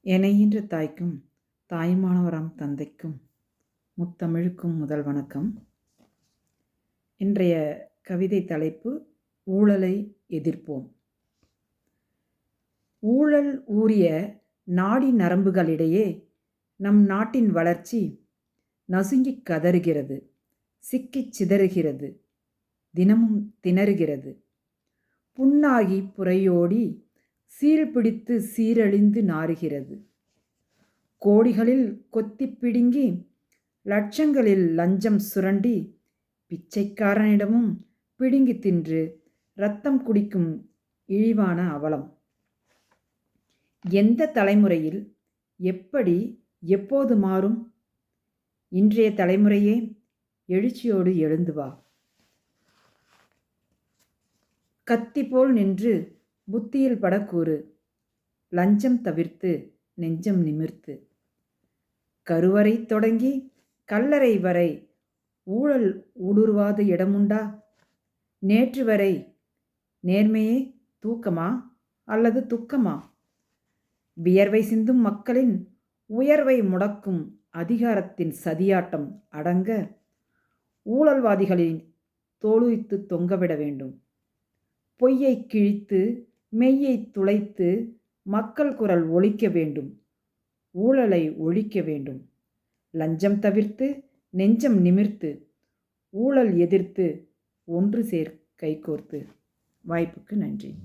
எனையின்ற தாய்க்கும் தாய்மானவராம் தந்தைக்கும் முத்தமிழுக்கும் முதல் வணக்கம். இன்றைய கவிதை தலைப்பு ஊழலை எதிர்ப்போம். ஊழல் ஊறிய நாடி நரம்புகளிடையே நம் நாட்டின் வளர்ச்சி நசுங்கிக் கதறுகிறது, சிக்கிச் சிதறுகிறது, தினமும் திணறுகிறது. புண்ணாகி புரையோடி சீழ்பிடித்து சீரழிந்து நாறுகிறது. கோடிகளில் கொத்திப் பிடுங்கி லட்சங்களில் லஞ்சம் சுரண்டி பிச்சைக்காரனிடமும் பிடுங்கி தின்று இரத்தம் குடிக்கும் இழிவான அவலம். எந்த தலைமுறையில் எப்படி எப்போது மாறும்? இன்றைய தலைமுறையே எழுச்சியோடு எழுந்து வா. கத்தி போல் நின்று புத்தியில் படக்கூறு, லஞ்சம் தவிர்த்து நெஞ்சம் நிமிர்த்து. கருவறை தொடங்கி கல்லறை வரை ஊழல் ஊடுருவாத இடமுண்டா? நேற்று வரை நேர்மையே தூக்கமா அல்லது துக்கமா? வியர்வை சிந்தும் மக்களின் உயர்வை முடக்கும் அதிகாரத்தின் சதியாட்டம் அடங்க ஊழல்வாதிகளின் தோலுரித்து தொங்கவிட வேண்டும். பொய்யை கிழித்து மெய்யை துளைத்து மக்கள் குரல் ஒலிக்க வேண்டும். ஊழலை ஒழிக்க வேண்டும். லஞ்சம் தவிர்த்து நெஞ்சம் நிமிர்த்து ஊழல் எதிர்த்து ஒன்று சேர் கைகோர்த்து. வாய்ப்புக்கு நன்றி.